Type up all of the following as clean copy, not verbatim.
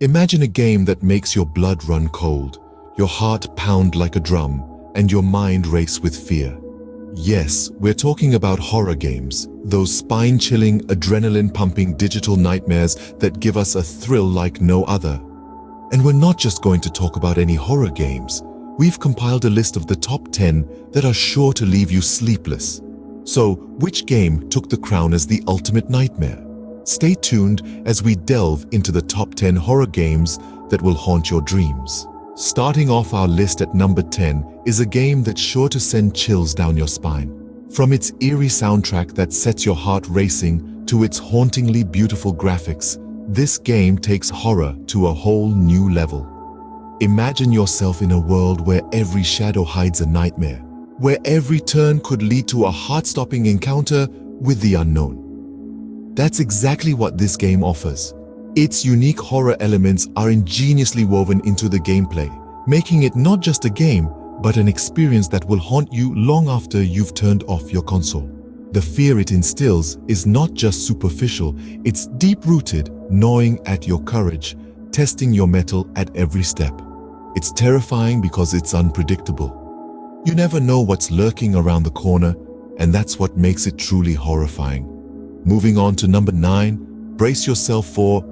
Imagine a game that makes your blood run cold, your heart pound like a drum, and your mind race with fear. Yes, we're talking about horror games, those spine-chilling, adrenaline-pumping digital nightmares that give us a thrill like no other. And we're not just going to talk about any horror games. We've compiled a list of the top 10 that are sure to leave you sleepless. So, which game took the crown as the ultimate nightmare? Stay tuned as we delve into the top 10 horror games that will haunt your dreams. Starting off our list at number 10 is a game that's sure to send chills down your spine. From its eerie soundtrack that sets your heart racing to its hauntingly beautiful graphics, this game takes horror to a whole new level. Imagine yourself in a world where every shadow hides a nightmare, where every turn could lead to a heart-stopping encounter with the unknown. That's exactly what this game offers. Its unique horror elements are ingeniously woven into the gameplay, making it not just a game, but an experience that will haunt you long after you've turned off your console. The fear it instills is not just superficial, it's deep-rooted, gnawing at your courage, testing your mettle at every step. It's terrifying because it's unpredictable. You never know what's lurking around the corner, and that's what makes it truly horrifying. Moving on to number 9, brace yourself for...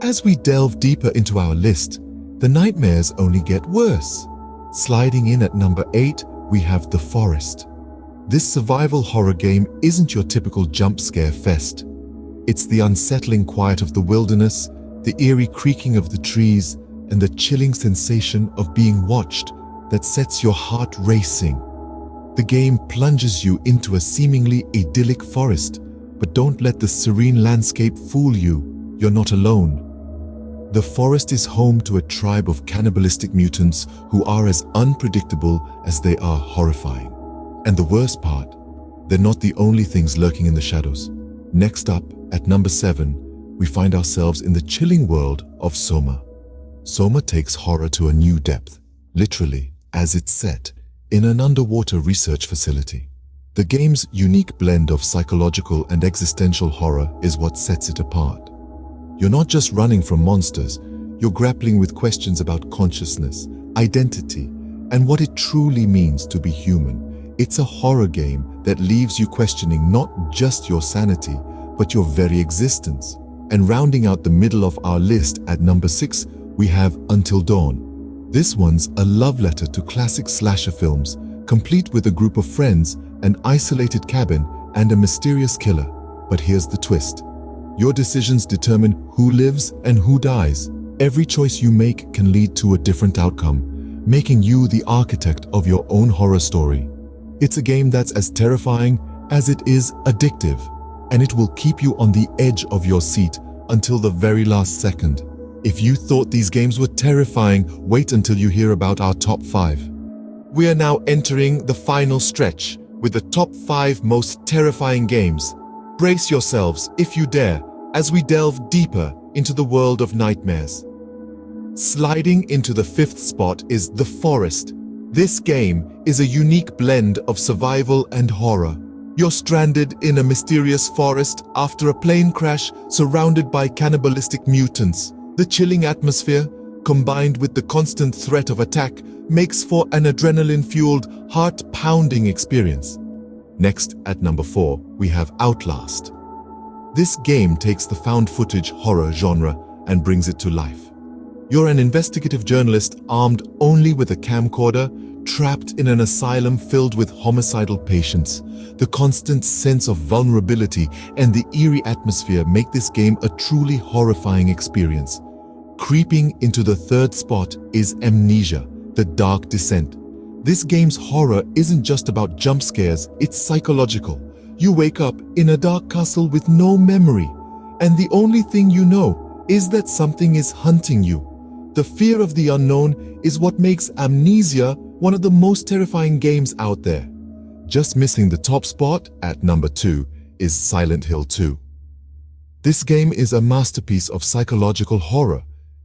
As we delve deeper into our list, the nightmares only get worse. Sliding in at number 8, we have The Forest. This survival horror game isn't your typical jump scare fest. It's the unsettling quiet of the wilderness, the eerie creaking of the trees, and the chilling sensation of being watched that sets your heart racing. The game plunges you into a seemingly idyllic forest, but don't let the serene landscape fool you. You're not alone. The forest is home to a tribe of cannibalistic mutants who are as unpredictable as they are horrifying. And the worst part, they're not the only things lurking in the shadows. Next up, at number 7, we find ourselves in the chilling world of Soma. Soma takes horror to a new depth, literally, as it's set in an underwater research facility. The game's unique blend of psychological and existential horror is what sets it apart. You're not just running from monsters, you're grappling with questions about consciousness, identity, and what it truly means to be human. It's a horror game that leaves you questioning not just your sanity, but your very existence. And rounding out the middle of our list at number 6, we have Until Dawn. This one's a love letter to classic slasher films, complete with a group of friends, an isolated cabin, and a mysterious killer. But here's the twist. Your decisions determine who lives and who dies. Every choice you make can lead to a different outcome, making you the architect of your own horror story. It's a game that's as terrifying as it is addictive, and it will keep you on the edge of your seat until the very last second. If you thought these games were terrifying, wait until you hear about our top 5. We are now entering the final stretch with the top 5 most terrifying games. Brace yourselves, if you dare, as we delve deeper into the world of nightmares. Sliding into the 5th spot is The Forest. This game is a unique blend of survival and horror. You're stranded in a mysterious forest after a plane crash surrounded by cannibalistic mutants. The chilling atmosphere, combined with the constant threat of attack, makes for an adrenaline-fueled, heart-pounding experience. Next, at number 4, we have Outlast. This game takes the found-footage horror genre and brings it to life. You're an investigative journalist armed only with a camcorder, trapped in an asylum filled with homicidal patients. The constant sense of vulnerability and the eerie atmosphere make this game a truly horrifying experience. Creeping into the 3rd spot is Amnesia: The Dark Descent. This game's horror isn't just about jump scares, it's psychological. You wake up in a dark castle with no memory, and the only thing you know is that something is hunting you. The fear of the unknown is what makes Amnesia one of the most terrifying games out there. Just missing the top spot at number 2 is Silent Hill 2. This game is a masterpiece of psychological horror.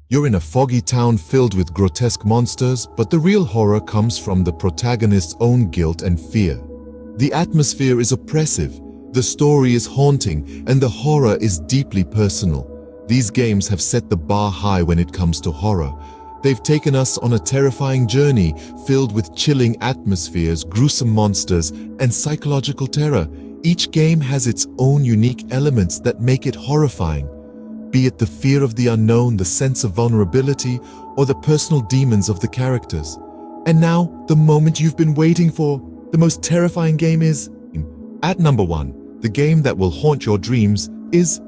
You're in a foggy town filled with grotesque monsters, but the real horror comes from the protagonist's own guilt and fear. The atmosphere is oppressive, the story is haunting, and the horror is deeply personal. These games have set the bar high when it comes to horror. They've taken us on a terrifying journey filled with chilling atmospheres, gruesome monsters, and psychological terror. Each game has its own unique elements that make it horrifying, be it the fear of the unknown, the sense of vulnerability, or the personal demons of the characters. And now, the moment you've been waiting for, the most terrifying game is... At number 1, the game that will haunt your dreams is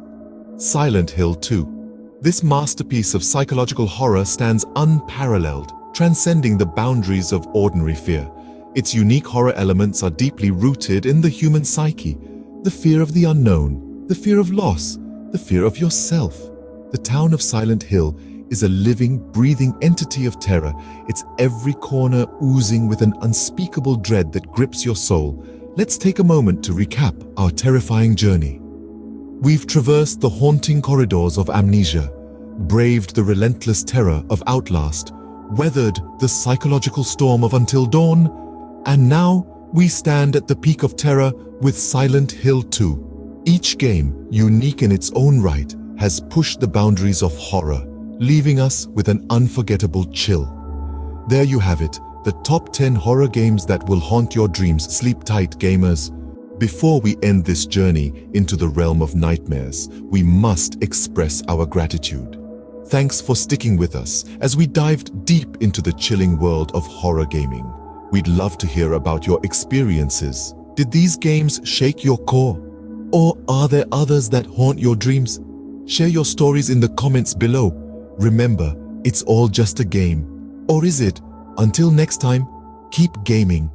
Silent Hill 2. This masterpiece of psychological horror stands unparalleled, transcending the boundaries of ordinary fear. Its unique horror elements are deeply rooted in the human psyche, the fear of the unknown, the fear of loss, the fear of yourself. The town of Silent Hill is a living, breathing entity of terror, its every corner oozing with an unspeakable dread that grips your soul. Let's take a moment to recap our terrifying journey. We've traversed the haunting corridors of Amnesia, braved the relentless terror of Outlast, weathered the psychological storm of Until Dawn, and now we stand at the peak of terror with Silent Hill 2. Each game, unique in its own right, has pushed the boundaries of horror, leaving us with an unforgettable chill. There you have it, the top 10 horror games that will haunt your dreams. Sleep tight, gamers. Before we end this journey into the realm of nightmares, we must express our gratitude. Thanks for sticking with us as we dived deep into the chilling world of horror gaming. We'd love to hear about your experiences. Did these games shake your core? Or are there others that haunt your dreams? Share your stories in the comments below. Remember, it's all just a game. Or is it? Until next time, keep gaming.